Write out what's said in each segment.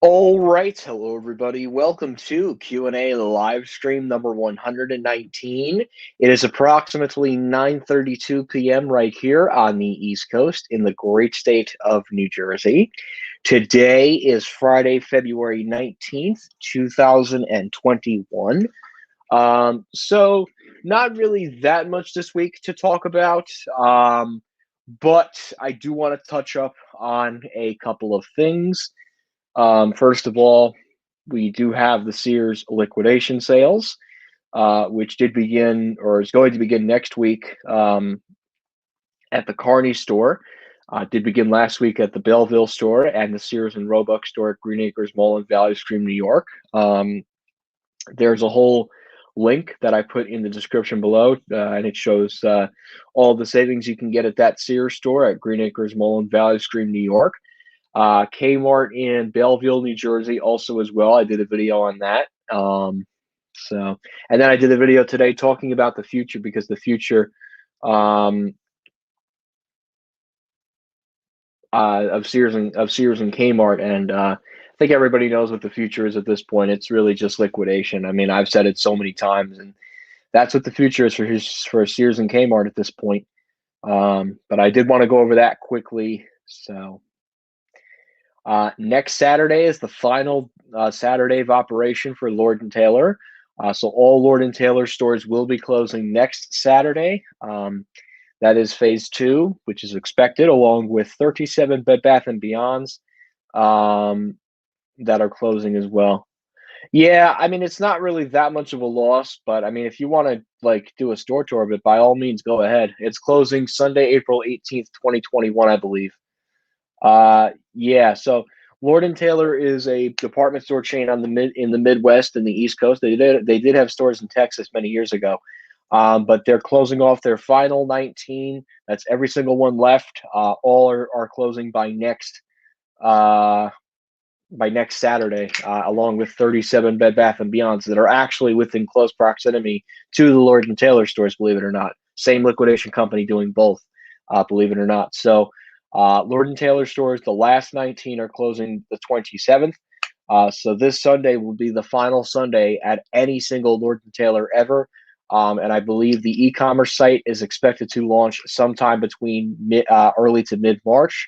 All right, hello everybody. Welcome to Q&A live stream number 119. It is approximately 9:32 p.m. right here on the East Coast in the great state of New Jersey. Today is Friday, February 19th, 2021. So not really that much this week to talk about. But I do want to touch up on a couple of things. First of all, we do have the Sears liquidation sales, which did begin or is going to begin next week at the Kearney store. Did begin last week at the Belleville store and the Sears and Roebuck store at Green Acres Mall in Valley Stream, New York. There's a whole link that I put in the description below, and it shows all the savings you can get at that Sears store at Green Acres Mall in Valley Stream, New York. Kmart in Belleville, New Jersey, also as well. I did a video on that. And then I did a video today talking about the future because the future of Sears and Kmart, and I think everybody knows what the future is at this point. It's really just liquidation. I mean, I've said it so many times, and that's what the future is for Sears and Kmart at this point. But I did want to go over that quickly. So. Next Saturday is the final Saturday of operation for Lord & Taylor. So all Lord & Taylor stores will be closing next Saturday. That is phase 2, which is expected, along with 37 Bed Bath & Beyonds that are closing as well. Yeah, I mean, it's not really that much of a loss, but I mean, if you want to like do a store tour of it, by all means, go ahead. It's closing Sunday, April 18th, 2021, I believe. Yeah, so Lord & Taylor is a department store chain in the Midwest and the East Coast. They did have stores in Texas many years ago, but they're closing off their final 19. That's every single one left. All are closing by next Saturday, along with 37 Bed Bath & Beyonds that are actually within close proximity to the Lord & Taylor stores, believe it or not. Same liquidation company doing both, believe it or not. So Lord & Taylor stores, the last 19 are closing the 27th. So this Sunday will be the final Sunday at any single Lord & Taylor ever. And I believe the e-commerce site is expected to launch sometime between early to mid-March.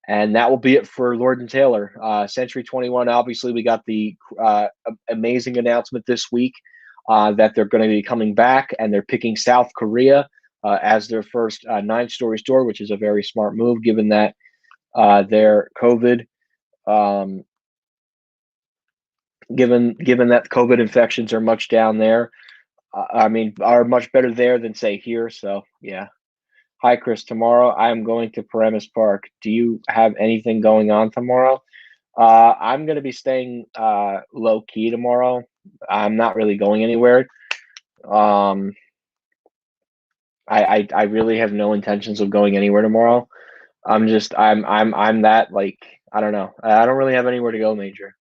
And that will be it for Lord & Taylor. Century 21, obviously, we got the amazing announcement this week that they're going to be coming back, and they're picking South Korea as their first 9-story store, which is a very smart move, given that their COVID, given that COVID infections are much down there. I mean, are much better there than, say, here. So, yeah. Hi, Chris. Tomorrow I am going to Paramus Park. Do you have anything going on tomorrow? I'm going to be staying low key tomorrow. I'm not really going anywhere. I really have no intentions of going anywhere tomorrow. I'm that, like, I don't know. I don't really have anywhere to go major.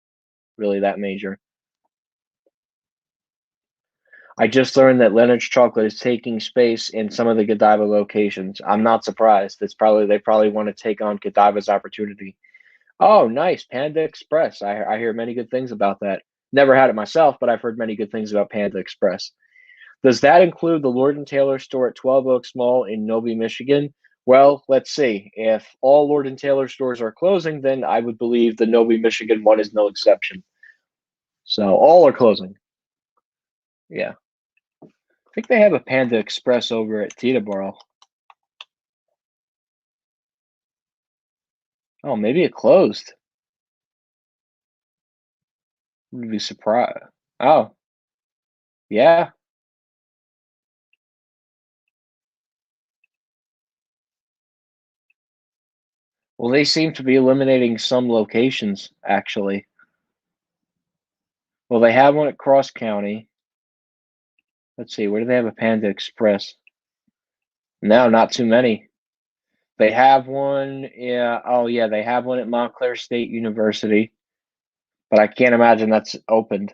Really that major. I just learned that Leonard's Chocolate is taking space in some of the Godiva locations. I'm not surprised. They probably want to take on Godiva's opportunity. Oh, nice. Panda Express. I hear many good things about that. Never had it myself, but I've heard many good things about Panda Express. Does that include the Lord & Taylor store at 12 Oaks Mall in Novi, Michigan? Well, let's see. If all Lord & Taylor stores are closing, then I would believe the Novi, Michigan one is no exception. So all are closing. Yeah. I think they have a Panda Express over at Teterboro. Oh, maybe it closed. Would be surprised. Oh, yeah. Well, they seem to be eliminating some locations, actually. Well, they have one at Cross County. Let's see, where do they have a Panda Express? No, not too many. They have one, yeah. Oh, yeah, they have one at Montclair State University, but I can't imagine that's opened.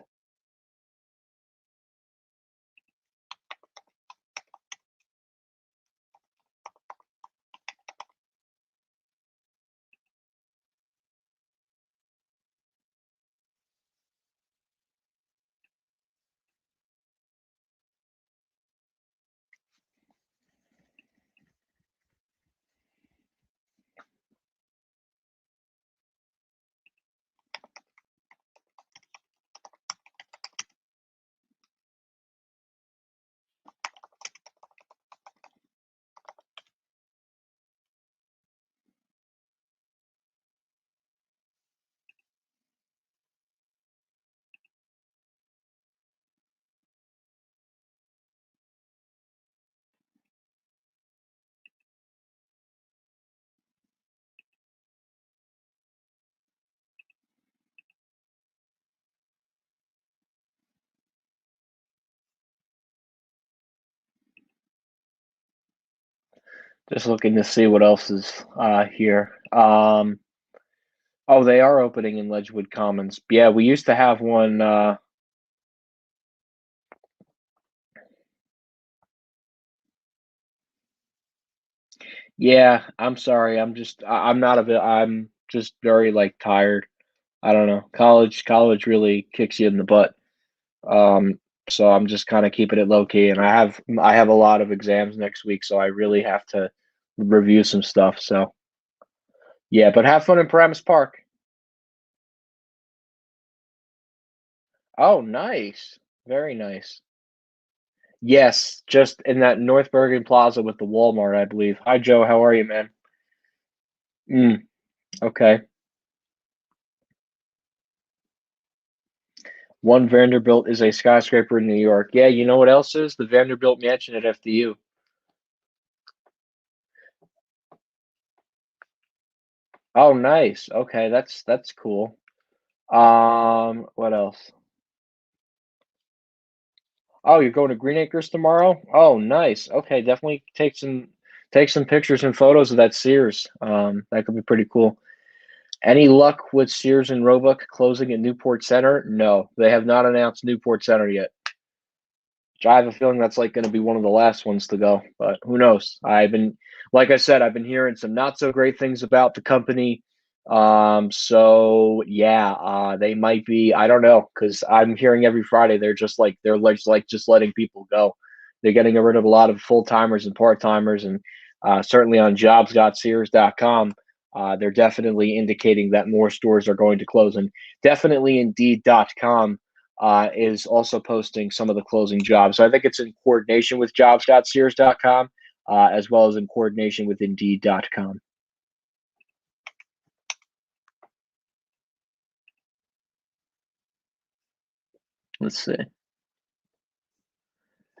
Just looking to see what else is here. Oh, they are opening in Ledgewood Commons. Yeah, we used to have one. Yeah, I'm sorry. I'm not a bit. I'm just very like tired. I don't know. College really kicks you in the butt. Um, so I'm just kind of keeping it low key, and I have a lot of exams next week, so I really have to review some stuff. So yeah, but have fun in Paramus Park. Oh, nice. Very nice. Yes, just in that North Bergen Plaza with the Walmart, I believe. Hi, Joe. How are you, man? Mm, okay. One Vanderbilt is a skyscraper in New York. Yeah, you know what else is? The Vanderbilt Mansion at FDU. Oh, nice. Okay, that's cool. What else? Oh, you're going to Green Acres tomorrow? Oh, nice. Okay, definitely take some pictures and photos of that Sears. That could be pretty cool. Any luck with Sears and Roebuck closing at Newport Center? No, they have not announced Newport Center yet. I have a feeling that's like going to be one of the last ones to go, but who knows? Like I said, I've been hearing some not so great things about the company. So yeah, they might be. I don't know because I'm hearing every Friday they're like just letting people go. They're getting rid of a lot of full timers and part timers, and certainly on jobs.sears.com, they're definitely indicating that more stores are going to close, and definitely Indeed.com is also posting some of the closing jobs. So I think it's in coordination with jobs.sears.com, as well as in coordination with Indeed.com. Let's see.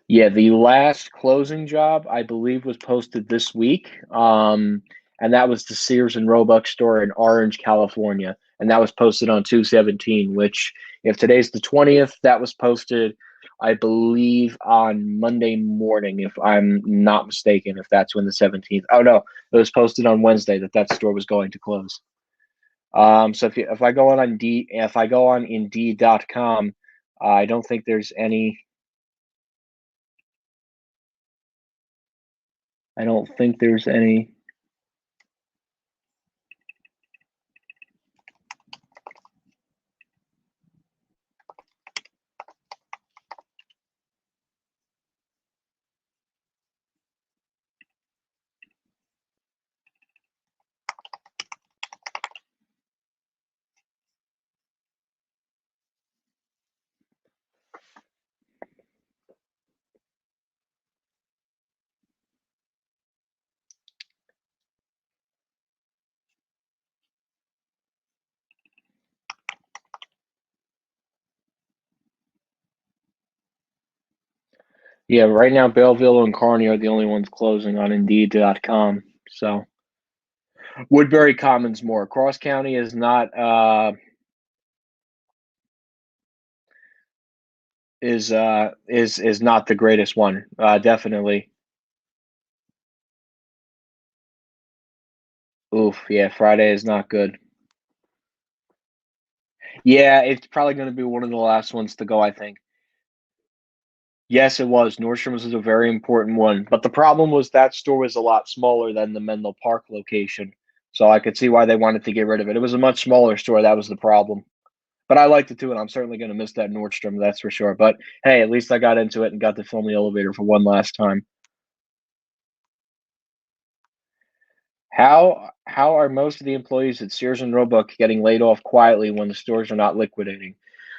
Yeah, the last closing job I believe was posted this week, and that was the Sears and Roebuck store in Orange, California, and that was posted on 2/17. Which, if today's the 20th, that was posted, I believe, on Monday morning, if I'm not mistaken. If that's when the 17th. Oh no, it was posted on Wednesday that store was going to close. So if I go on Indeed.com, I don't think there's any. I don't think there's any. Yeah, right now Belleville and Kearney are the only ones closing on Indeed.com. So Woodbury Commons more. Cross County is not the greatest one. Definitely. Oof, yeah, Friday is not good. Yeah, it's probably going to be one of the last ones to go, I think. Yes, it was. Nordstrom's was a very important one, but the problem was that store was a lot smaller than the Menlo Park location. So I could see why they wanted to get rid of it. It was a much smaller store. That was the problem. But I liked it too, and I'm certainly going to miss that Nordstrom, that's for sure. But hey, at least I got into it and got to film the elevator for one last time. How are most of the employees at Sears and Roebuck getting laid off quietly when the stores are not liquidating?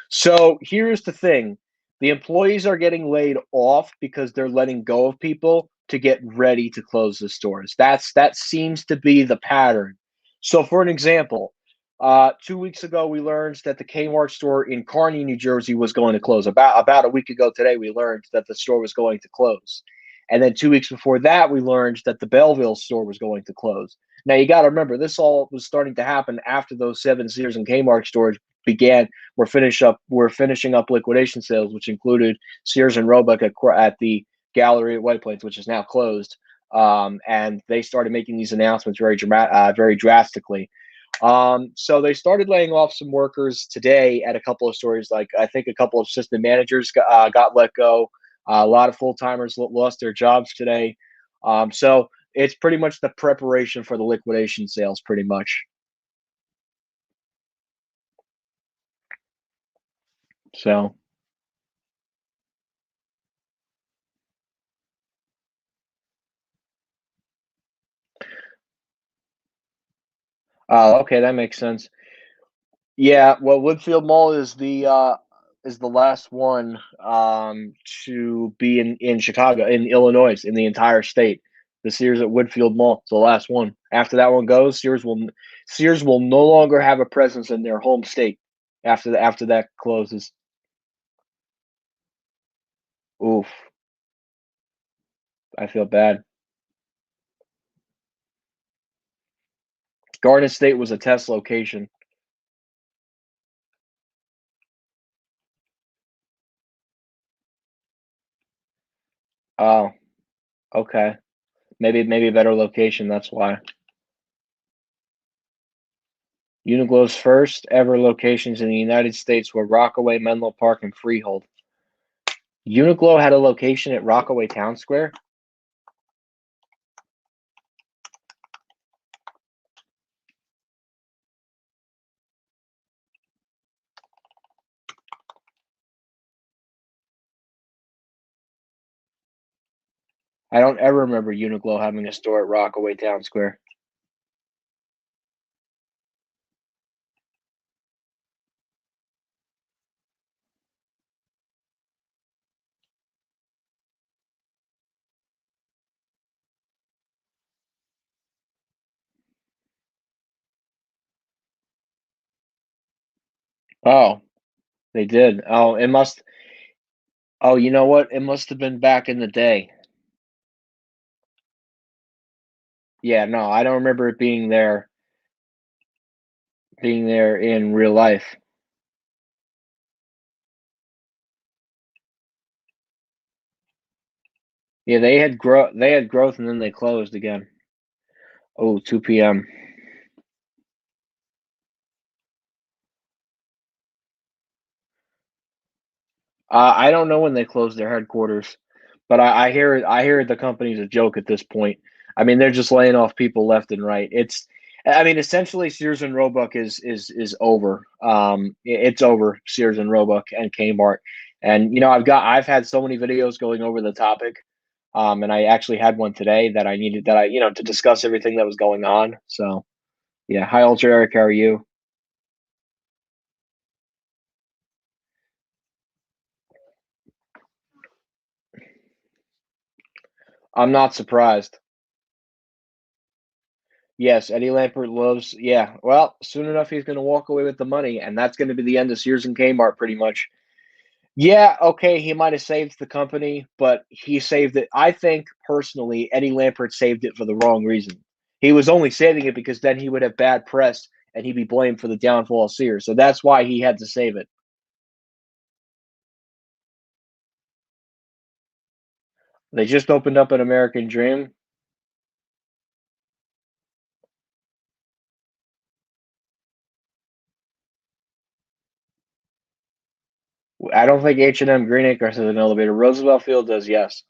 So here's the thing. The employees are getting laid off because they're letting go of people to get ready to close the stores. That seems to be the pattern. So for an example, 2 weeks ago we learned that the Kmart store in Kearney, New Jersey was going to close. About a week ago today, we learned that the store was going to close. And then 2 weeks before that, we learned that the Belleville store was going to close. Now you got to remember, this all was starting to happen after those 7 Sears and Kmart stores began. We're finishing up liquidation sales, which included Sears and Roebuck at the Gallery at White Plains, which is now closed. and they started making these announcements very drastically. So they started laying off some workers today at a couple of stores. Like I think a couple of assistant managers got let go. A lot of full timers lost their jobs today. So it's pretty much the preparation for the liquidation sales, pretty much. So, okay, that makes sense. Yeah, well, Woodfield Mall is the last one to be in Chicago, in Illinois, in the entire state. The Sears at Woodfield Mall is the last one. After that one goes, Sears will no longer have a presence in their home state after that closes. Oof, I feel bad. Garden State was a test location. Oh, okay. Maybe a better location. That's why. Uniqlo's first ever locations in the United States were Rockaway, Menlo Park, and Freehold. Uniqlo had a location at Rockaway Town Square. I don't ever remember Uniqlo having a store at Rockaway Town Square. Oh, they did. Oh, it must. Oh, you know what? It must have been back in the day. Yeah, no, I don't remember it being there in real life. Yeah, they had growth and then they closed again. Oh, 2 p.m. I don't know when they closed their headquarters, but I hear the company's a joke at this point. I mean, they're just laying off people left and right. I mean, essentially, Sears and Roebuck is over. It's over. Sears and Roebuck and Kmart, and I've had so many videos going over the topic, and I actually had one today that I needed to discuss everything that was going on. So yeah, hi, Ultra Eric, how are you? I'm not surprised. Yes, Eddie Lampert loves. Yeah, well, soon enough he's going to walk away with the money, and that's going to be the end of Sears and Kmart, pretty much. Yeah, okay, he might have saved the company, but he saved it. I think personally, Eddie Lampert saved it for the wrong reason. He was only saving it because then he would have bad press and he'd be blamed for the downfall of Sears. So that's why he had to save it. They just opened up an American Dream. I don't think H&M Green Acres has an elevator. Roosevelt Field does, yes.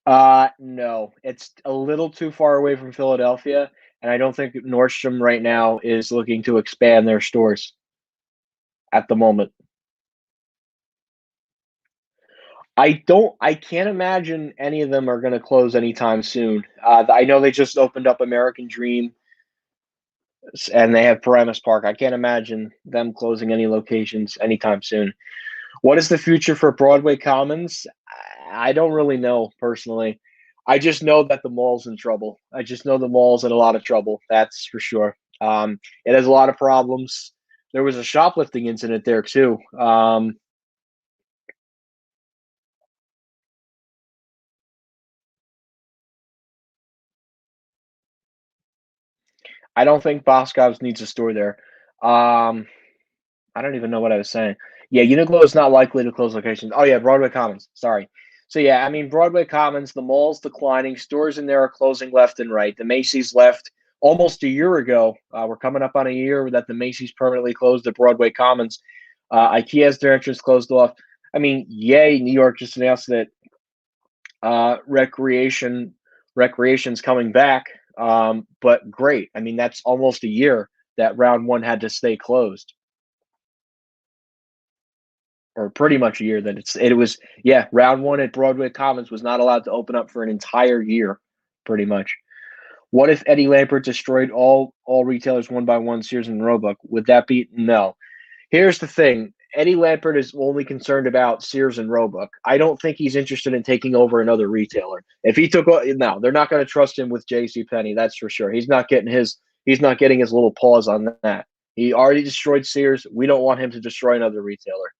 No, it's a little too far away from Philadelphia, and I don't think Nordstrom right now is looking to expand their stores at the moment. I can't imagine any of them are going to close anytime soon. I know they just opened up American Dream and they have Paramus Park. I can't imagine them closing any locations anytime soon. What is the future for Broadway Commons? I don't really know personally. I just know that the mall's in trouble. I just know the mall's in a lot of trouble. That's for sure. It has a lot of problems. There was a shoplifting incident there too. I don't think Boscov's needs a store there. Um, I don't even know what I was saying. Yeah, Uniqlo is not likely to close locations. Oh yeah, Broadway Commons. Sorry. So yeah, I mean Broadway Commons, the mall's declining, stores in there are closing left and right. The Macy's left almost a year ago. We're coming up on a year that the Macy's permanently closed at Broadway Commons. IKEA has their entrance closed off. I mean, yay! New York just announced that recreation's coming back. But great. I mean, that's almost a year that round one had to stay closed, or pretty much a year that it was. Yeah, round one at Broadway Commons was not allowed to open up for an entire year, pretty much. What if Eddie Lampert destroyed all retailers one by one, Sears and Roebuck? Would that be no? Here's the thing. Eddie Lampert is only concerned about Sears and Roebuck. I don't think he's interested in taking over another retailer. If he took no, they're not going to trust him with Jcpenney. That's for sure. He's not getting his little paws on that. He already destroyed Sears. We don't want him to destroy another retailer.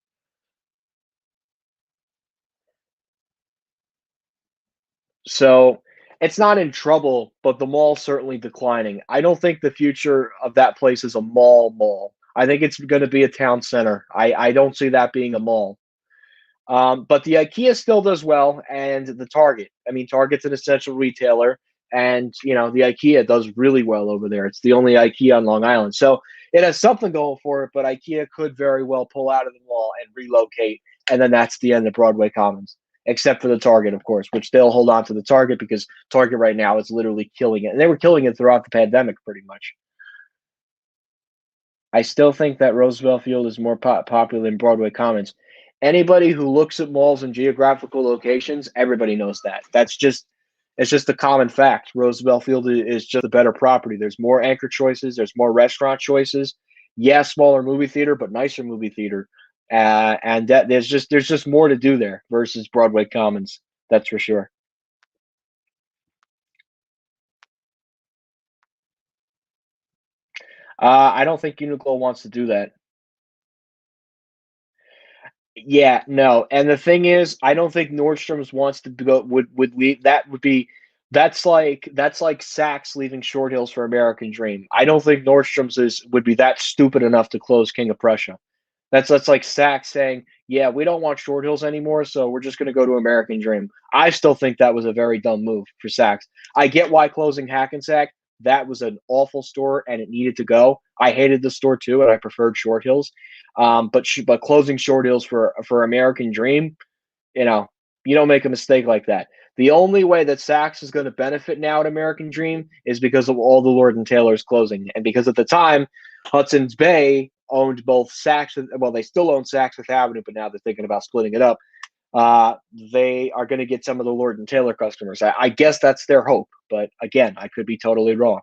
So it's not in trouble, but the mall's certainly declining. I don't think the future of that place is a mall. I think it's going to be a town center. I don't see that being a mall. But the IKEA still does well, and the Target. I mean, Target's an essential retailer, and the IKEA does really well over there. It's the only IKEA on Long Island, so it has something going for it. But IKEA could very well pull out of the mall and relocate, and then that's the end of Broadway Commons. Except for the Target, of course, which they'll hold on to the Target because Target right now is literally killing it, and they were killing it throughout the pandemic, pretty much. I still think that Roosevelt Field is more popular than Broadway Commons. Anybody who looks at malls and geographical locations, everybody knows that. It's just a common fact. Roosevelt Field is just a better property. There's more anchor choices. There's more restaurant choices. Yeah, smaller movie theater, but nicer movie theater. And that there's just more to do there versus Broadway Commons. That's for sure. I don't think Uniqlo wants to do that. Yeah, no, and the thing is, I don't think Nordstrom's wants to go would leave. That's like Saks leaving Short Hills for American Dream. I don't think Nordstrom's would be that stupid enough to close King of Prussia. That's like Saks saying, "Yeah, we don't want Short Hills anymore, so we're just going to go to American Dream." I still think that was a very dumb move for Saks. I get why closing Hackensack. That was an awful store, and it needed to go. I hated the store too, and I preferred Short Hills. But closing Short Hills for American Dream, you know, you don't make a mistake like that. The only way that Saks is going to benefit now at American Dream is because of all the Lord and Taylor's closing, and because at the time Hudson's Bay owned both Saks. Well, they still own Saks Fifth Avenue, but now they're thinking about splitting it up. They are going to get some of the Lord and Taylor customers. I guess that's their hope, but again, I could be totally wrong.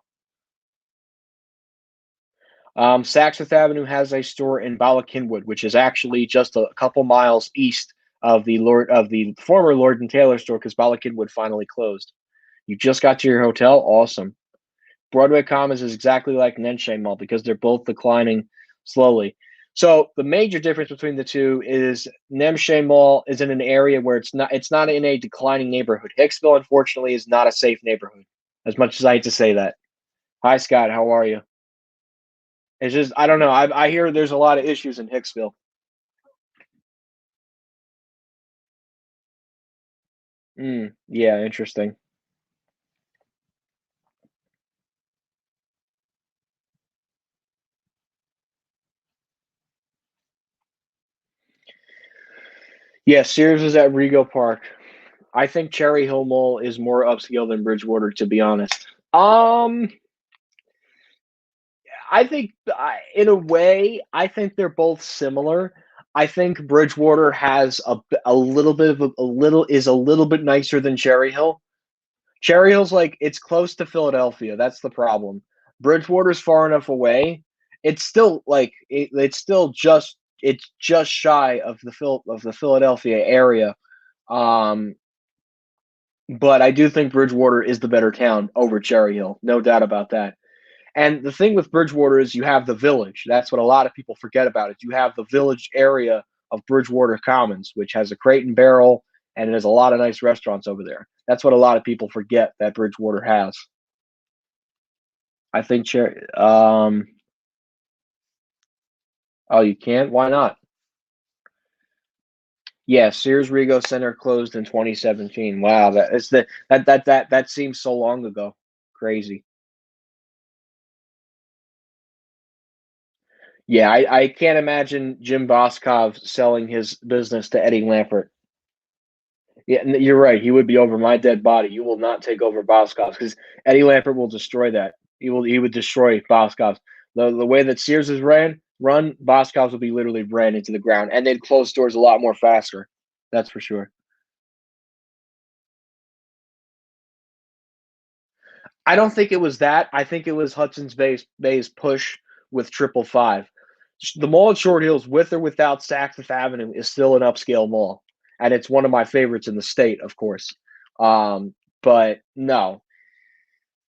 Saks Fifth Avenue has a store in Bala Cynwyd, which is actually just a couple miles east of the former Lord and Taylor store because Bala Cynwyd finally closed. You just got to your hotel, awesome. Broadway Commons is exactly like Nenshay Mall because they're both declining slowly. So the major difference between the two is Nemshay Mall is in an area where it's not in a declining neighborhood. Hicksville, unfortunately, is not a safe neighborhood. As much as I hate to say that. Hi, Scott. How are you? It's just I don't know. I hear there's a lot of issues in Hicksville. Yeah, interesting. Yeah, Sears is at Rego Park. I think Cherry Hill Mall is more upscale than Bridgewater, to be honest. I think, in a way, I think they're both similar. I think Bridgewater has a little bit of a little bit nicer than Cherry Hill. Cherry Hill's like it's close to Philadelphia. That's the problem. Bridgewater's far enough away. It's still like it's just shy of the Philadelphia area. Um, but I do think Bridgewater is the better town over Cherry Hill, no doubt about that. And the thing with Bridgewater is you have the village. That's what a lot of people forget about it. You have the village area of Bridgewater Commons, which has a Crate and Barrel, and there's a lot of nice restaurants over there. That's what a lot of people forget that Bridgewater has. I think. Oh, you can't. Why not? Yeah, Sears Rego Center closed in 2017. Wow, that seems so long ago. Crazy. Yeah, I can't imagine Jim Boskov selling his business to Eddie Lampert. Yeah, you're right. He would be over my dead body. You will not take over Boscov's because Eddie Lampert will destroy that. He would destroy Boscov's. The way that Sears is run, Boscov's will be literally ran into the ground, and they'd close stores a lot more faster. That's for sure. I don't think it was that. I think it was Bay's push with 555. The mall at Short Hills, with or without Saks Fifth Avenue, is still an upscale mall, and it's one of my favorites in the state, of course. But no,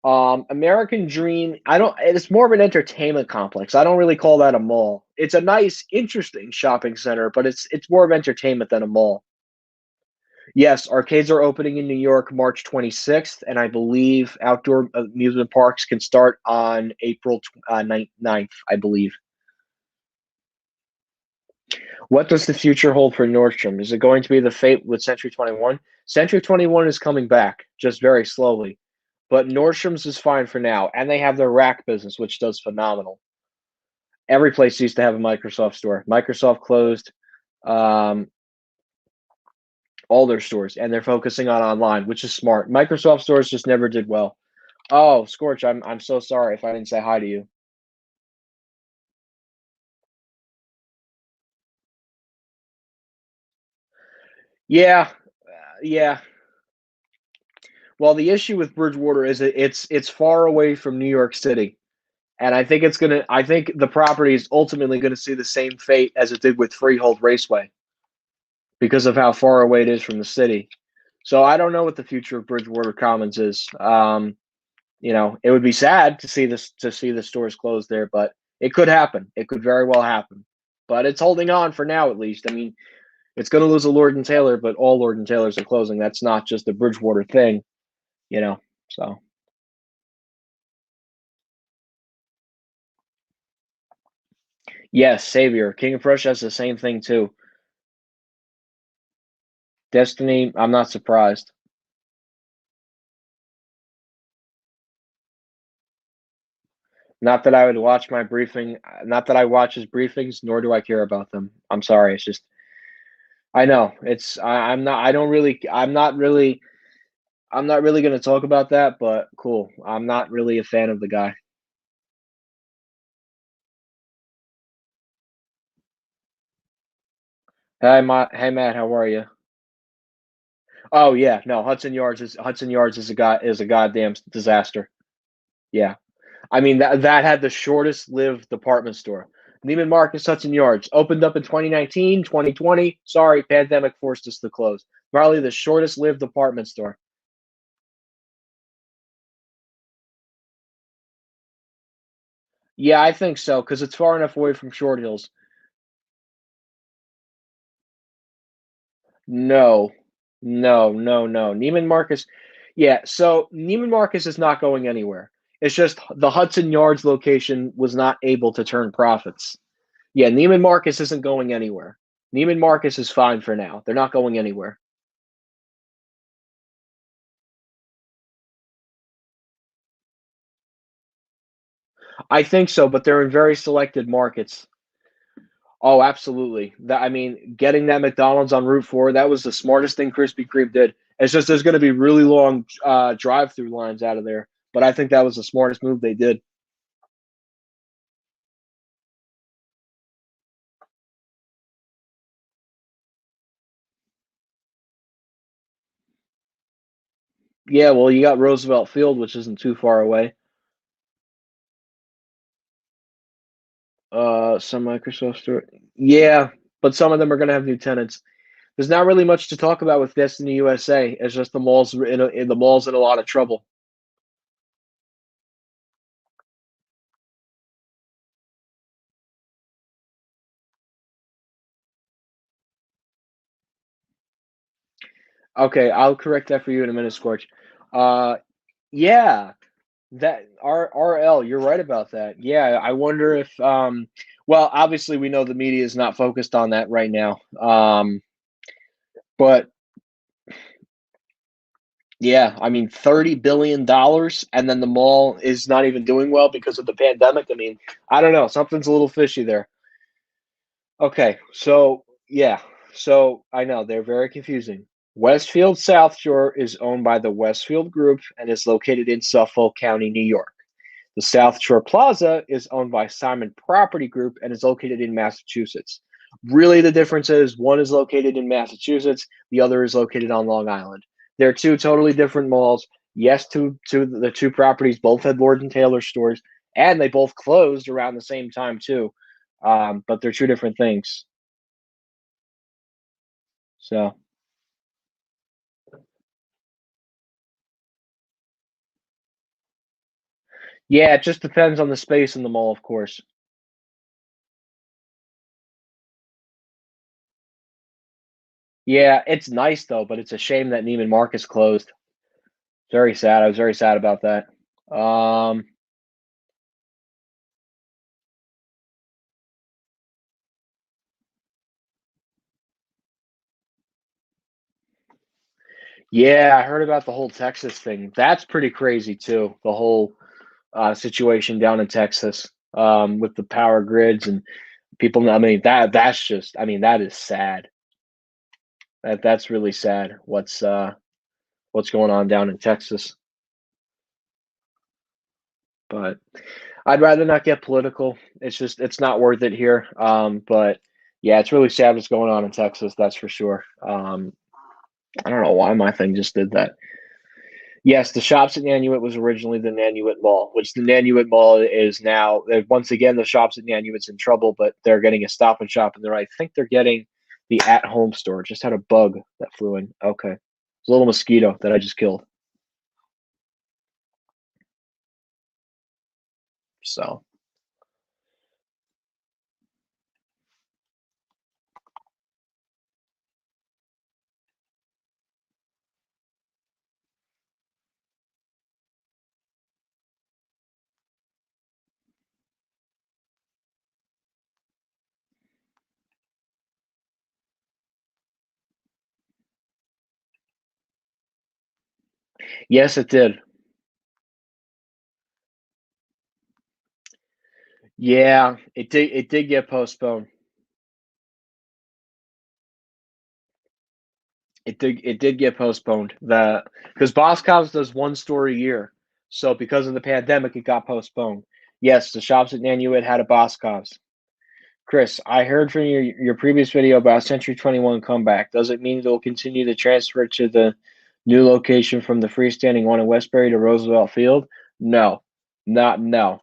American Dream, I don't it's more of an entertainment complex. I don't really call that a mall. It's a nice, interesting shopping center, but it's more of entertainment than a mall. Yes, arcades are opening in New York March 26th, and I believe outdoor amusement parks can start on April 9th, I believe. What does the future hold for Nordstrom? Is it going to be the fate with Century 21? Century 21 is coming back, just very slowly. But Nordstrom's is fine for now, and they have their rack business, which does phenomenal. Every place used to have a Microsoft store. Microsoft closed um, all their stores, and they're focusing on online, which is smart. Microsoft stores just never did well. Oh, Scorch, I'm so sorry if I didn't say hi to you. Yeah, yeah. Well, the issue with Bridgewater is it's far away from New York City, and I think the property is ultimately gonna see the same fate as it did with Freehold Raceway because of how far away it is from the city. So I don't know what the future of Bridgewater Commons is. It would be sad to see the stores closed there, but it could happen. It could very well happen. But it's holding on for now, at least. I mean, it's going to lose a Lord and Taylor, but all Lord and Taylors are closing. That's not just a Bridgewater thing, you know. So yes, Savior, King of Prussia has the same thing too. Destiny, I'm not surprised. Not that I would watch my briefing. Not that I watch his briefings, nor do I care about them. I'm sorry. It's just I know it's I'm not. I don't really. I'm not really. I'm not really going to talk about that, but cool. I'm not really a fan of the guy. Hey Matt, how are you? Oh yeah, no, Hudson Yards is a goddamn disaster. Yeah, I mean that had the shortest lived department store. Neiman Marcus Hudson Yards opened up in 2019, 2020. Sorry, pandemic forced us to close. Probably the shortest lived department store. Yeah, I think so because it's far enough away from Short Hills. No, no. Neiman Marcus, yeah. So Neiman Marcus is not going anywhere. It's just the Hudson Yards location was not able to turn profits. Yeah, Neiman Marcus isn't going anywhere. Neiman Marcus is fine for now. They're not going anywhere. I think so, but they're in very selected markets. Oh, absolutely. That I mean, getting that McDonald's on Route 4, that was the smartest thing Krispy Kreme did. It's just there's going to be really long drive-through lines out of there, but I think that was the smartest move they did. Yeah, well, you got Roosevelt Field, which isn't too far away. Some Microsoft store. Yeah, but some of them are going to have new tenants. There's not really much to talk about with Destiny USA. It's just the malls in a lot of trouble. Okay, I'll correct that for you in a minute, Scorch. Uh, yeah, that RL, you're right about that. Yeah, I wonder if well, obviously we know the media is not focused on that right now. But yeah, I mean, $30 billion, and then the mall is not even doing well because of the pandemic. I mean, I don't know. Something's a little fishy there. Okay, so yeah, so I know they're very confusing. Westfield South Shore is owned by the Westfield Group and is located in Suffolk County, New York. The South Shore Plaza is owned by Simon Property Group and is located in Massachusetts. Really, the difference is one is located in Massachusetts, the other is located on Long Island. They're two totally different malls. Yes, to the two properties both had Lord and Taylor stores, and they both closed around the same time too. But they're two different things. So yeah, it just depends on the space in the mall, of course. Yeah, it's nice though, but it's a shame that Neiman Marcus closed. Very sad. I was very sad about that. Um, yeah, I heard about the whole Texas thing. That's pretty crazy too. The whole situation down in Texas with the power grids and people. I mean that's just. I mean that is sad. That's really sad. What's going on down in Texas? But I'd rather not get political. It's just it's not worth it here. But yeah, it's really sad what's going on in Texas. That's for sure. I don't know why my thing just did that. Yes, the shops at Nanuet was originally the Nanuet Mall, which the Nanuet Mall is now. Once again, the shops at Nanuet's in trouble, but they're getting a Stop and Shop, and I think they're getting the At Home store. It just had a bug that flew in. Okay, it's a little mosquito that I just killed. So yes, it did. Yeah, it did. It did get postponed. It did get postponed. The Because Boscov's does one store a year, so because of the pandemic, it got postponed. Yes, the shops at Nanuet had a Boscov's. Chris, I heard from your previous video about Century 21 comeback. Does it mean they'll continue to transfer to the new location from the freestanding one in Westbury to Roosevelt Field? No, no,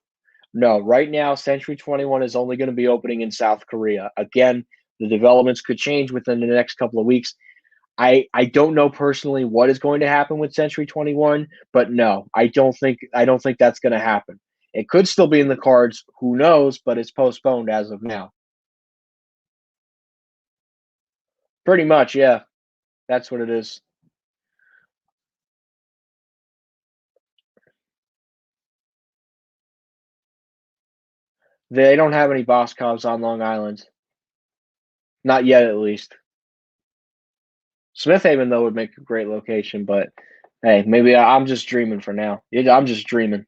no. Right now, Century 21 is only going to be opening in South Korea. Again, the developments could change within the next couple of weeks. I don't know personally what is going to happen with Century 21, but no, I don't think that's going to happen. It could still be in the cards, who knows, but it's postponed as of now. Pretty much, yeah. That's what it is. They don't have any Boscovs on Long Island. Not yet, at least. Smith Haven, though, would make a great location, but hey, maybe I'm just dreaming for now. Yeah, I'm just dreaming.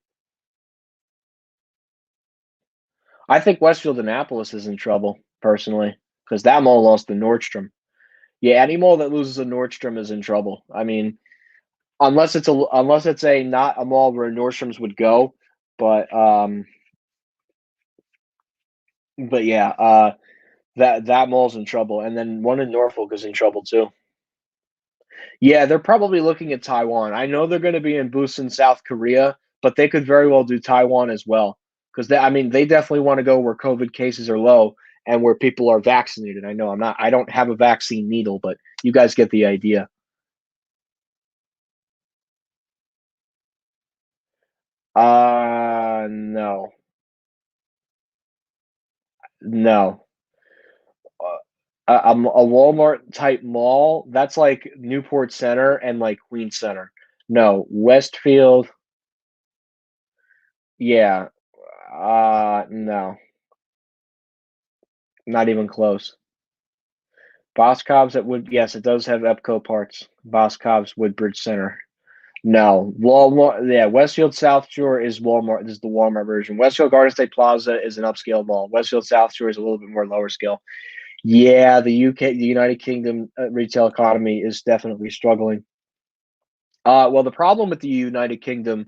I think Westfield Annapolis is in trouble, personally, because that mall lost to Nordstrom. Yeah, any mall that loses a Nordstrom is in trouble. I mean, unless it's a not a mall where Nordstrom's would go, but but yeah, that mall's in trouble, and then one in Norfolk is in trouble too. Yeah, they're probably looking at Taiwan. I know they're going to be in Busan, South Korea, but they could very well do Taiwan as well because I mean, they definitely want to go where COVID cases are low and where people are vaccinated. I know I don't have a vaccine needle, but you guys get the idea. No, no. A Walmart type mall, that's like Newport Center and like Queen Center. No, Westfield, yeah. No, not even close. Boscov's at Wood. Yes, it does have Epco parts. Boscov's Woodbridge Center. No, Walmart. Yeah, Westfield South Shore is Walmart. This is the Walmart version. Westfield Garden State Plaza is an upscale mall. Westfield South Shore is a little bit more lower scale. Yeah, the UK, the United Kingdom retail economy is definitely struggling. Well, the problem with the United Kingdom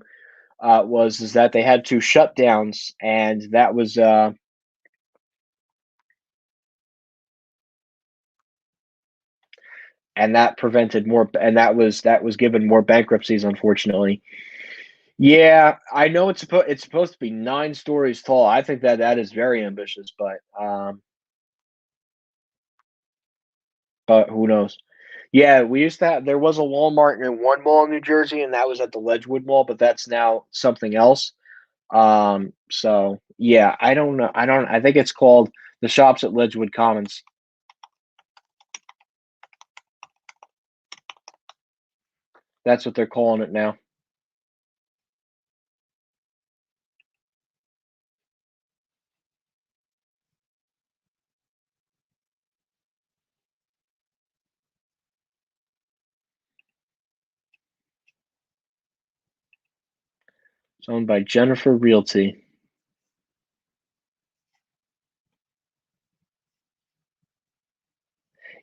was is that they had two shutdowns, and that was and that prevented more, and that was given more bankruptcies, unfortunately. Yeah, I know it's supposed to be 9 stories tall. I think that that is very ambitious, but who knows? Yeah, we used to have there was a Walmart in one mall in New Jersey, and that was at the Ledgewood Mall, but that's now something else. So yeah, I don't know. I think it's called the Shops at Ledgewood Commons. That's what they're calling it now. It's owned by Jennifer Realty.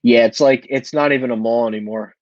Yeah, it's like it's not even a mall anymore.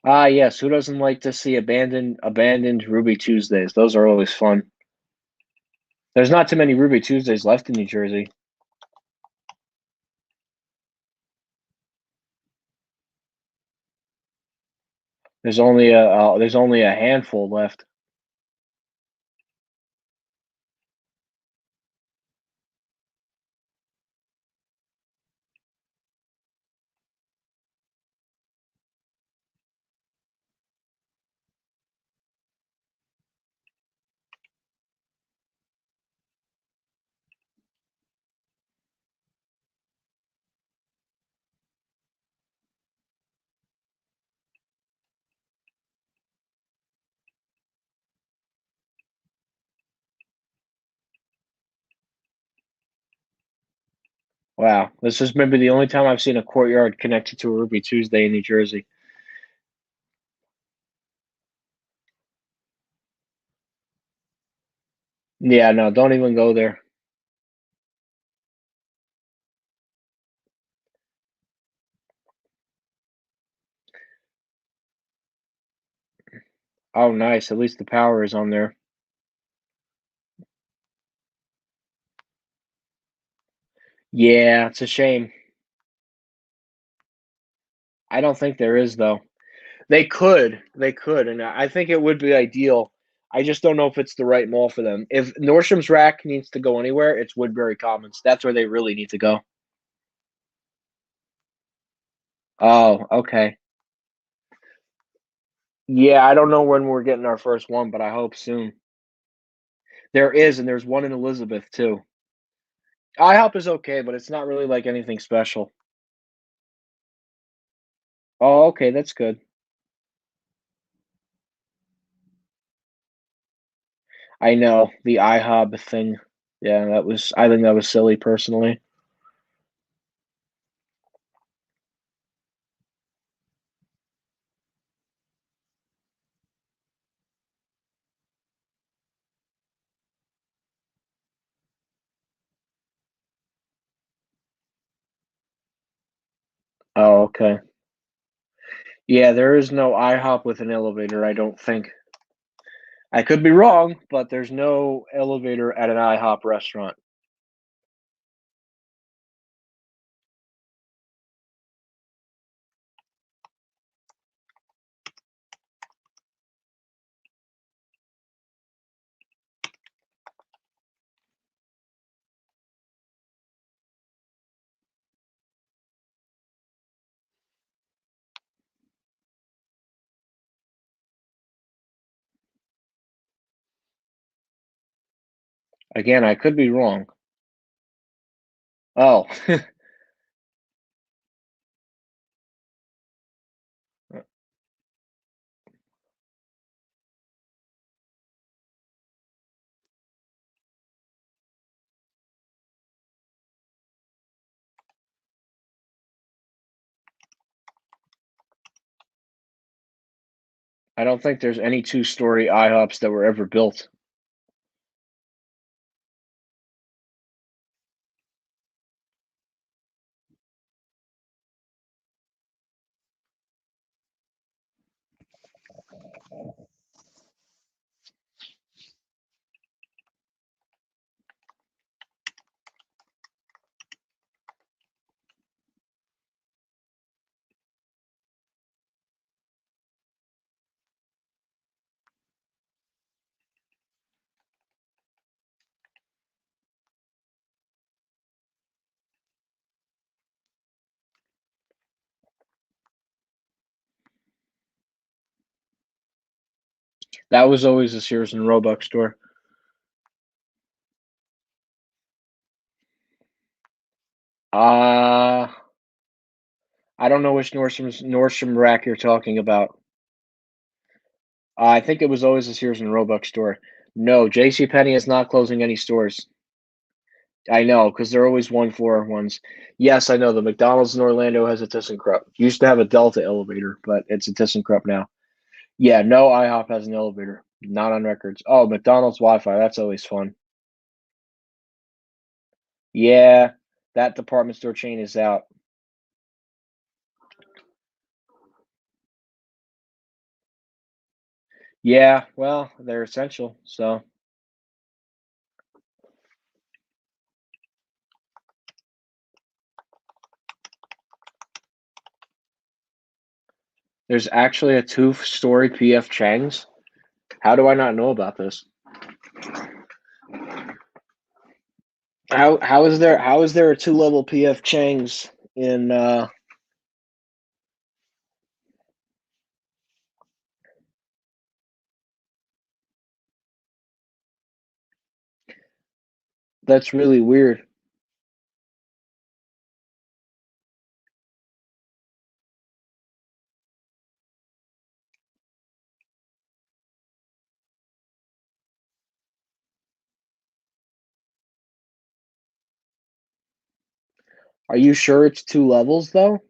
Ah, yes. Who doesn't like to see abandoned Ruby Tuesdays? Those are always fun. There's not too many Ruby Tuesdays left in New Jersey. There's only a handful left. Wow, this is maybe the only time I've seen a courtyard connected to a Ruby Tuesday in New Jersey. Yeah, no, don't even go there. Oh, nice. At least the power is on there. Yeah, it's a shame. I don't think there is though. They could, and I think it would be ideal. I just don't know if it's the right mall for them. If Nordstrom's Rack needs to go anywhere, it's Woodbury Commons. That's where they really need to go. Oh, okay. Yeah, I don't know when we're getting our first one, but I hope soon. There is, and there's one in Elizabeth too. IHOP is okay, but it's not really like anything special. Oh, okay, that's good. I know the IHOP thing. Yeah, I think that was silly personally. Oh, okay. Yeah, there is no IHOP with an elevator, I don't think. I could be wrong, but there's no elevator at an IHOP restaurant. Again, I could be wrong. Oh, I don't think there's any two-story IHOPs that were ever built. That was always a Sears and Roebuck store. Uh, I don't know which Nordstrom rack you're talking about. I think it was always a Sears and Roebuck store. No, Jcpenney is not closing any stores. I know, because they're always one-floor ones. Yes, I know the McDonald's in Orlando has a ThyssenKrupp. Used to have a Delta elevator, but it's a ThyssenKrupp now. Yeah, no IHOP has an elevator. Not on records. Oh, McDonald's Wi-Fi. That's always fun. Yeah, that department store chain is out. Yeah, well, they're essential, so there's actually a two-story PF Chang's. How do I not know about this? How is there a two-level PF Chang's in that's really weird. Are you sure it's two levels though?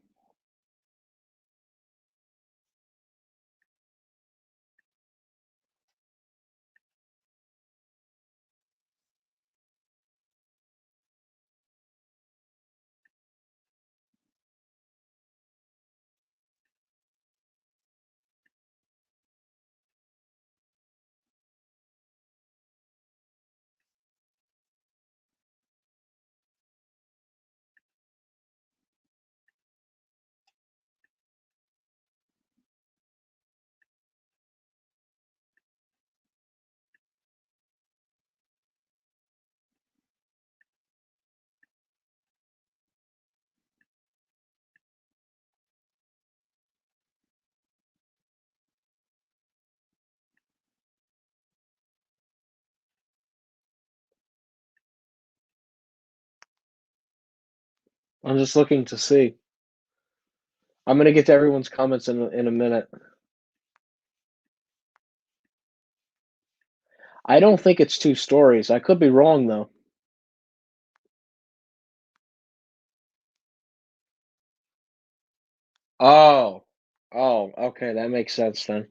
I'm just looking to see. I'm gonna get to everyone's comments in a minute. I don't think it's two stories. I could be wrong though. Oh, oh, okay, that makes sense then.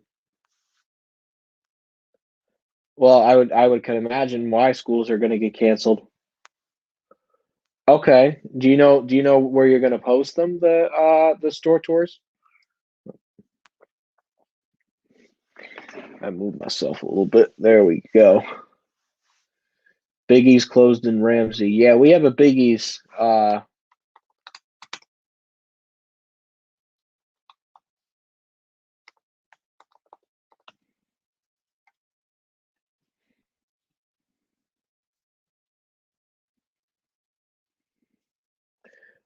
Well, I would could imagine why schools are gonna get canceled. Okay. Do you know where you're gonna post them, the store tours? I moved myself a little bit. There we go. Biggie's closed in Ramsey. Yeah, we have a Biggie's.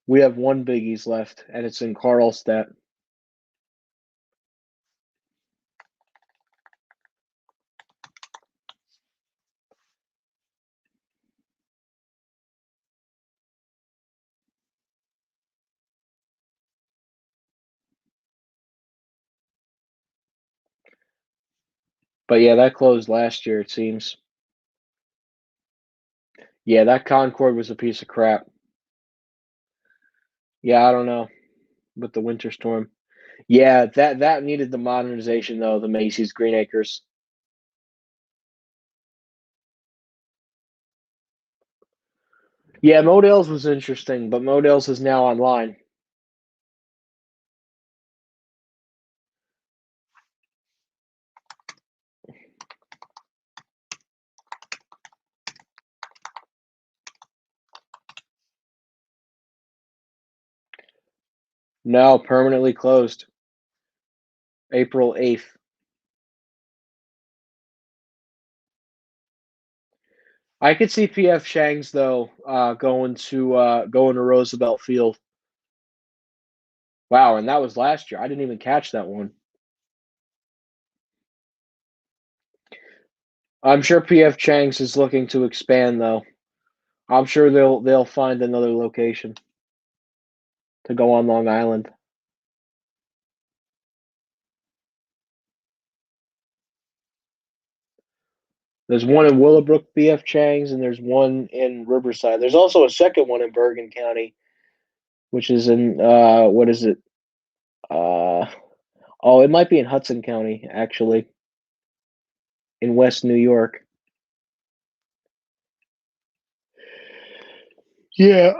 We have one Biggie's left, and it's in Carlstadt. But yeah, that closed last year, it seems. Yeah, that Concord was a piece of crap. Yeah, I don't know with the winter storm. Yeah, that needed the modernization though, the Macy's Green Acres. Yeah, Modell's was interesting, but Modell's is now online. No, permanently closed. April 8th. I could see PF Chang's though going to Roosevelt Field. Wow, and that was last year. I didn't even catch that one. I'm sure PF Chang's is looking to expand though. I'm sure they'll find another location to go on Long Island. There's one in Willowbrook, PF Chang's, and there's one in Riverside. There's also a second one in Bergen County, which is in what is it? Uh oh, it might be in Hudson County actually, in West New York. Yeah.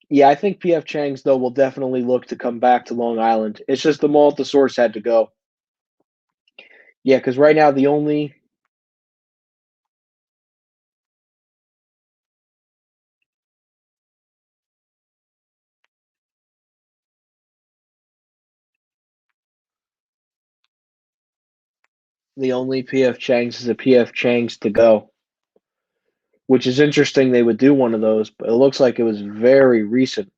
Yeah, I think PF Chang's though will definitely look to come back to Long Island. It's just the mall at the source had to go. Yeah, because right now the only PF Chang's is a PF Chang's to go, which is interesting. They would do one of those, but it looks like it was very recent,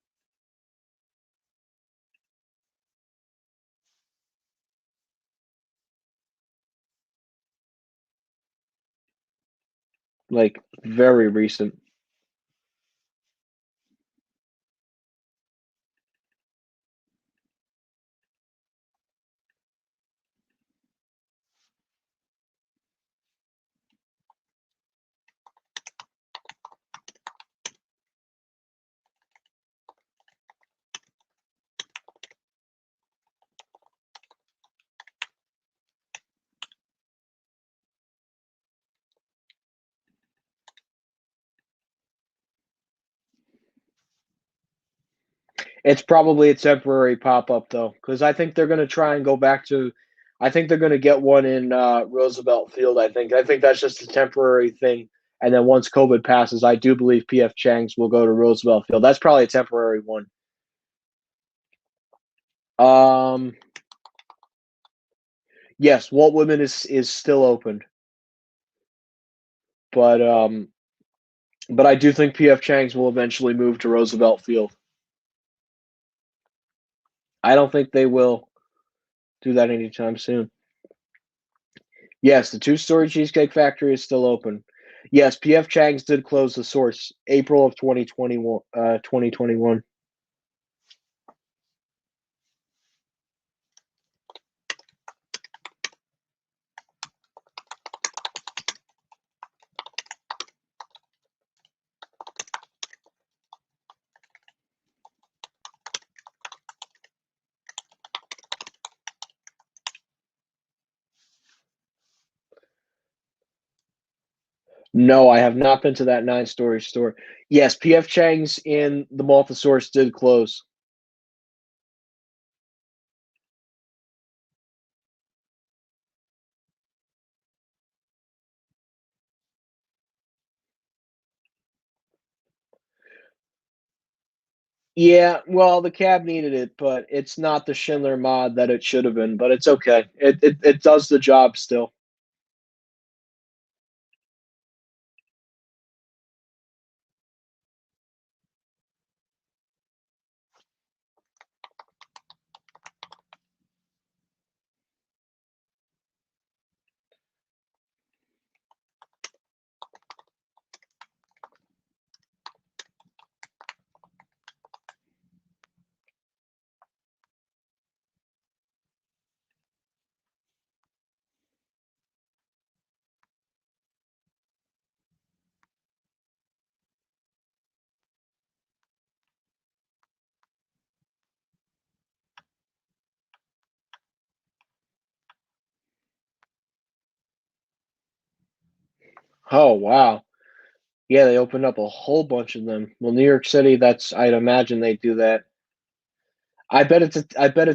like very recent. It's probably a temporary pop up though, because I think they're going to try and go back to. I think they're going to get one in Roosevelt Field. I think that's just a temporary thing, and then once COVID passes, I do believe PF Chang's will go to Roosevelt Field. That's probably a temporary one. Um, yes, Walt Whitman is still open, but I do think PF Chang's will eventually move to Roosevelt Field. I don't think they will do that anytime soon. Yes, the two-story Cheesecake Factory is still open. Yes, PF Chang's did close the source April of 2021. 2021. No, I have not been to that nine-story store. Yes, PF Chang's in the Malta source did close. Yeah, well, the cab needed it, but it's not the Schindler mod that it should have been. But it's okay. It does the job still. Oh, wow. Yeah, they opened up a whole bunch of them. Well, New York City, I'd imagine they do that. I bet it's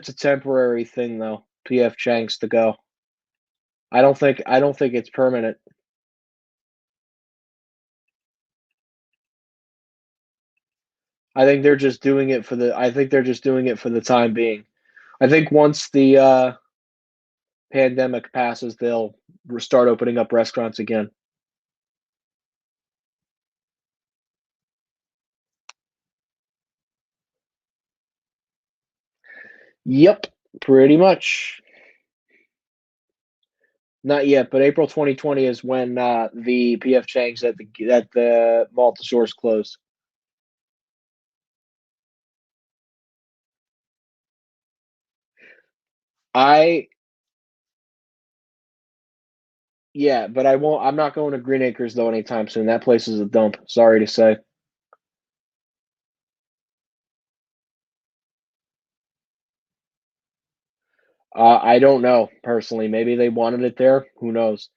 a temporary thing though. PF Chang's to go. I don't think it's permanent. I think they're just doing it for the time being. I think once the pandemic passes, they'll start opening up restaurants again. Yep, pretty much. Not yet, but April 2020 is when the PF Chang's at the Malta Shores closed. I Yeah, but I won't. I'm not going to Green Acres though anytime soon. That place is a dump. Sorry to say. I don't know personally. Maybe they wanted it there. Who knows?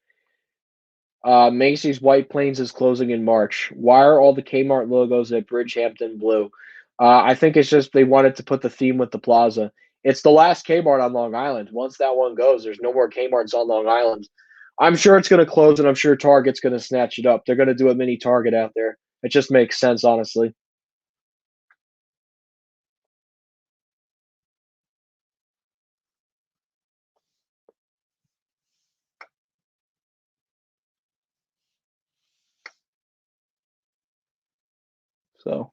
Macy's White Plains is closing in March. Why are all the Kmart logos at Bridgehampton blue? I think it's just they wanted to put the theme with the plaza. It's the last Kmart on Long Island. Once that one goes, there's no more Kmart's on Long Island. I'm sure it's going to close, and I'm sure Target's going to snatch it up. They're going to do a mini Target out there. It just makes sense, honestly. So,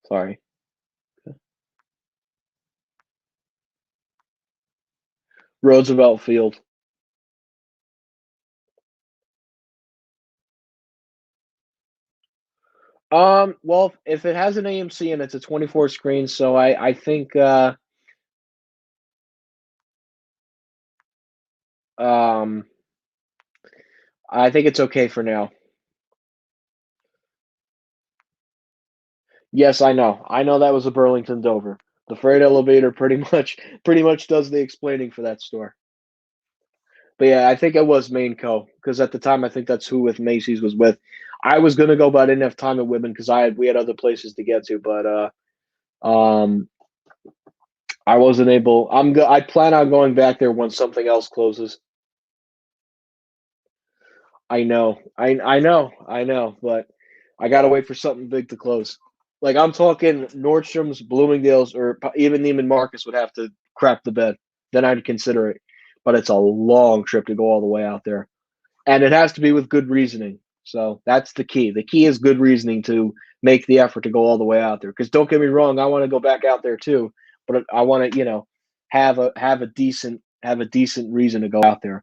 sorry. Roosevelt Field. Well, if it has an AMC and it's a 24 screen, so I think um I think it's okay for now. Yes, I know. I know that was a Burlington Dover. The freight elevator pretty much does the explaining for that store. But yeah, I think it was Main Co. Because at the time I think that's who with Macy's was with. I was gonna go, but I didn't have time at Women because we had other places to get to. But I wasn't able. I plan on going back there when something else closes. I know, but I gotta wait for something big to close. Like I'm talking Nordstrom's, Bloomingdale's, or even Neiman Marcus would have to crap the bed. Then I'd consider it. But it's a long trip to go all the way out there, and it has to be with good reasoning. So that's the key. The key is good reasoning to make the effort to go all the way out there. Because don't get me wrong, I want to go back out there too, but I want to, have a decent reason to go out there.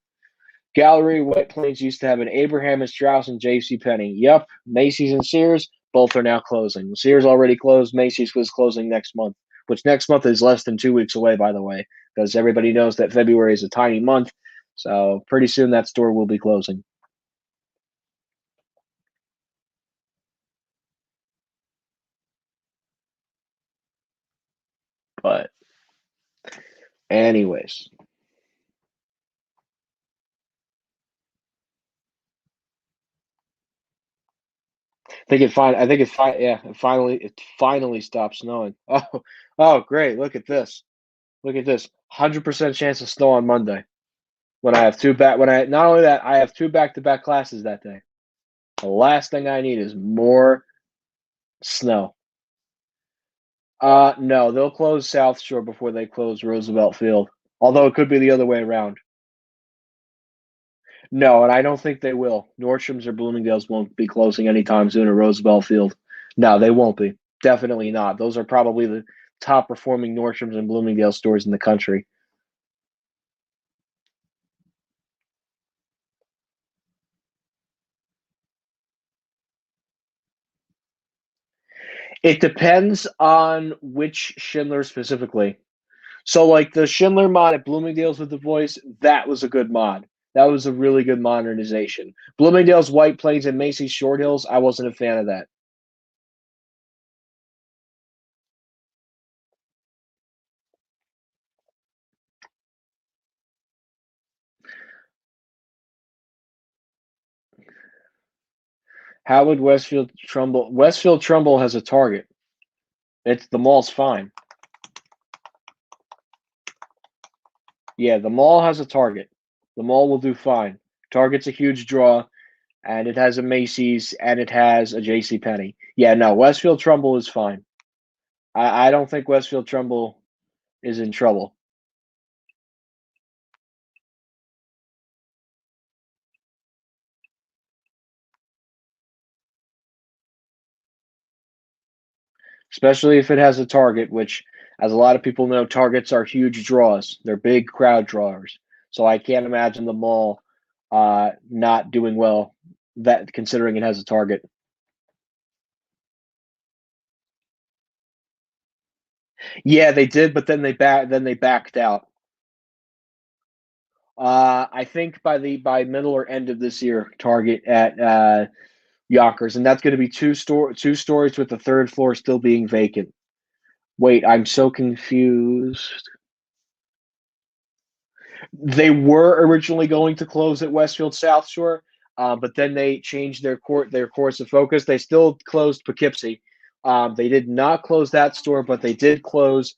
Gallery White Plains used to have an Abraham and Strauss and Jcpenney. Yep, Macy's and Sears both are now closing. Sears already closed. Macy's was closing next month, which next month is less than 2 weeks away, by the way, because everybody knows that February is a tiny month. So pretty soon that store will be closing. But anyways, yeah, it finally stopped snowing. Oh, great! Look at this. Look at this. 100% chance of snow on Monday. When I not only that, I have two back-to-back classes that day. The last thing I need is more snow. No, they'll close South Shore before they close Roosevelt Field. Although it could be the other way around. No, and I don't think they will. Nordstrom's or Bloomingdale's won't be closing anytime soon at Roosevelt Field. No, they won't be. Definitely not. Those are probably the top performing Nordstrom's and Bloomingdale stores in the country. It depends on which Schindler specifically. So, like the Schindler mod at Bloomingdale's with the voice, that was a good mod. That was a really good modernization. Bloomingdale's White Plains and Macy's Short Hills, I wasn't a fan of that. How would Westfield Trumbull? Westfield Trumbull has a Target. It's the mall's fine. Yeah, the mall has a Target. The mall will do fine. Target's a huge draw, and it has a Macy's and it has a Jcpenney. Yeah, no, Westfield Trumbull is fine. I don't think Westfield Trumbull is in trouble. Especially if it has a Target, which, as a lot of people know, Targets are huge draws. They're big crowd drawers. So I can't imagine the mall not doing well, that considering it has a Target. Yeah, they did, but then they backed out. I think by middle or end of this year, Target at Yonkers, and that's going to be two stories with the third floor still being vacant. Wait, I'm so confused. They were originally going to close at Westfield South Shore, but then they changed their course of focus. They still closed Poughkeepsie. They did not close that store, but they did close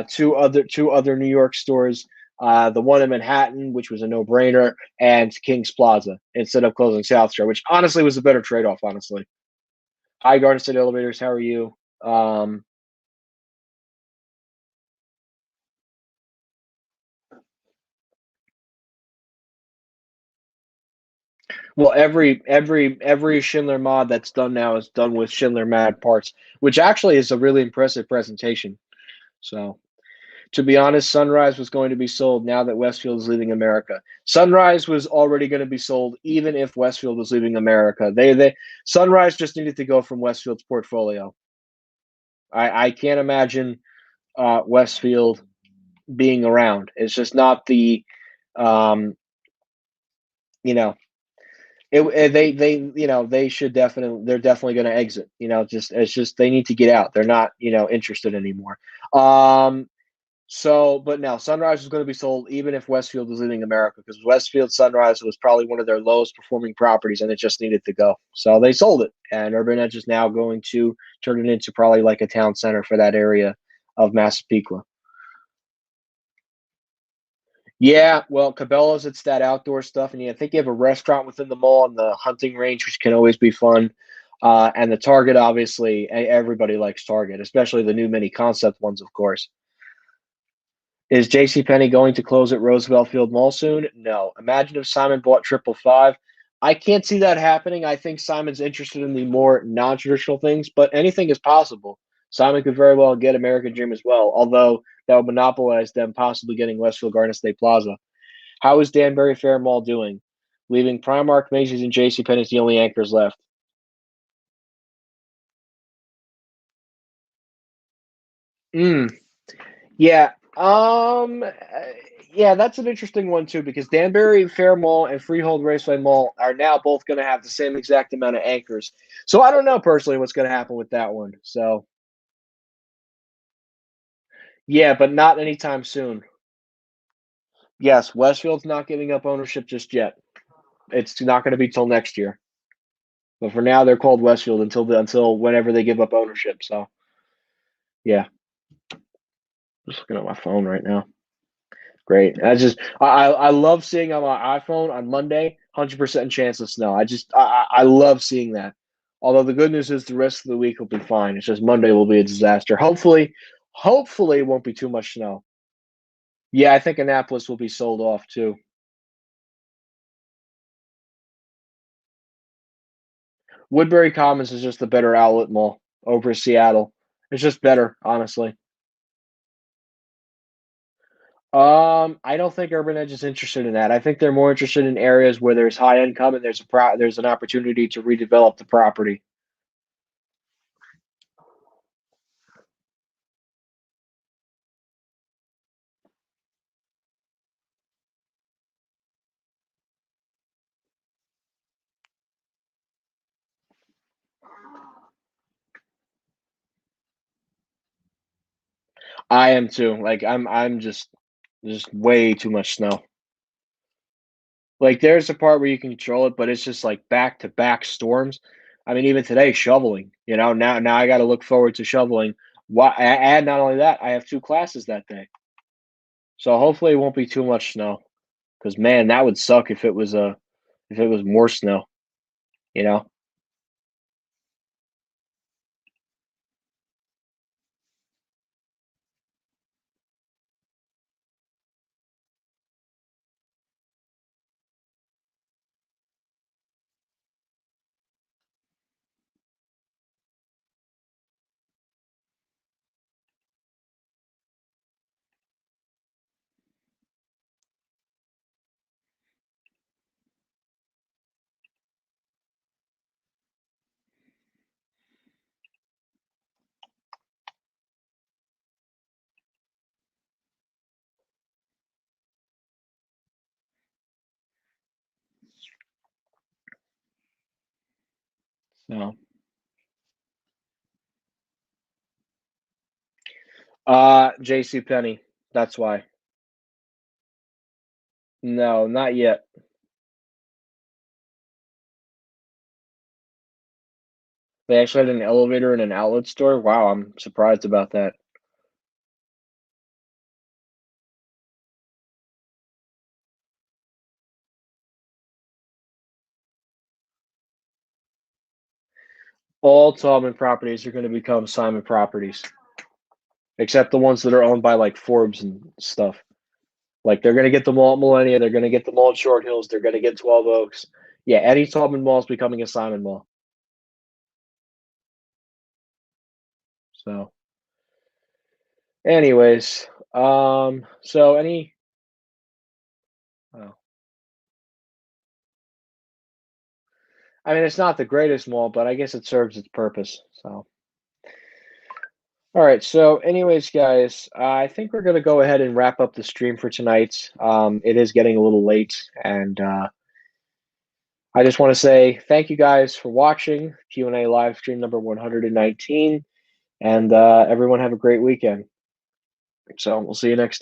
two other New York stores. The one in Manhattan, which was a no-brainer, and Kings Plaza instead of closing South Shore, which honestly was a better trade-off. Honestly, hi Garden State Elevators, how are you? Um, Well, every Schindler mod that's done now is done with Schindler Mad parts, which actually is a really impressive presentation. So, to be honest, Sunrise was going to be sold now that Westfield is leaving America. Sunrise was already going to be sold even if Westfield was leaving America. They Sunrise just needed to go from Westfield's portfolio. I can't imagine Westfield being around. It's just not the um, you know they should definitely they're definitely going to exit. Just it's just they need to get out. They're not interested anymore. Um, but now Sunrise is going to be sold even if Westfield is leaving America because Westfield Sunrise was probably one of their lowest performing properties and it just needed to go. So they sold it, and Urban Edge is now going to turn it into probably like a town center for that area of Massapequa. Yeah, well, Cabela's, it's that outdoor stuff, and I think you have a restaurant within the mall and the hunting range, which can always be fun. And the Target, obviously, everybody likes Target, especially the new mini concept ones, of course. Is JCPenney going to close at Roosevelt Field Mall soon? No. Imagine if Simon bought 555. I can't see that happening. I think Simon's interested in the more non-traditional things, but anything is possible. Simon could very well get American Dream as well, although that would monopolize them possibly getting Westfield Garden State Plaza. How is Danbury Fair Mall doing? Leaving Primark, Macy's, and JCPenney as the only anchors left. Mm, yeah. Yeah, that's an interesting one too because Danbury Fair Mall and Freehold Raceway Mall are now both going to have the same exact amount of anchors. So I don't know personally what's going to happen with that one. So yeah, but not anytime soon. Yes, Westfield's not giving up ownership just yet. It's not going to be till next year. But for now, they're called Westfield until whenever they give up ownership. So yeah, just looking at my phone right now. Great. I love seeing on my iPhone on Monday, 100% chance of snow. I love seeing that. Although the good news is the rest of the week will be fine. It's just Monday will be a disaster. Hopefully it won't be too much snow. Yeah, I think Annapolis will be sold off too. Woodbury Commons is just a better outlet mall over Seattle. It's just better, honestly. I don't think Urban Edge is interested in that. I think they're more interested in areas where there's high income and there's an opportunity to redevelop the property. I am too. Like I'm just way too much snow. Like there's a part where you can control it, but it's just like back to back storms. I mean, even today shoveling. Now I got to look forward to shoveling. And not only that, I have two classes that day, so hopefully it won't be too much snow. Because man, that would suck if it was more snow. You know. So, Jcpenney. That's why. No, not yet. They actually had an elevator in an outlet store. Wow, I'm surprised about that. All Taubman properties are going to become Simon properties, except the ones that are owned by like Forbes and stuff. Like they're going to get the mall at Millennia, they're going to get the mall at Short Hills, they're going to get 12 Oaks. Yeah, any Taubman mall is becoming a Simon mall. So, anyways, so any, oh, I mean, it's not the greatest mall, but I guess it serves its purpose. So, all right. So, anyways, guys, I think we're going to go ahead and wrap up the stream for tonight. It is getting a little late, and I just want to say thank you guys for watching Q&A live stream number 119, and everyone have a great weekend. So we'll see you next time.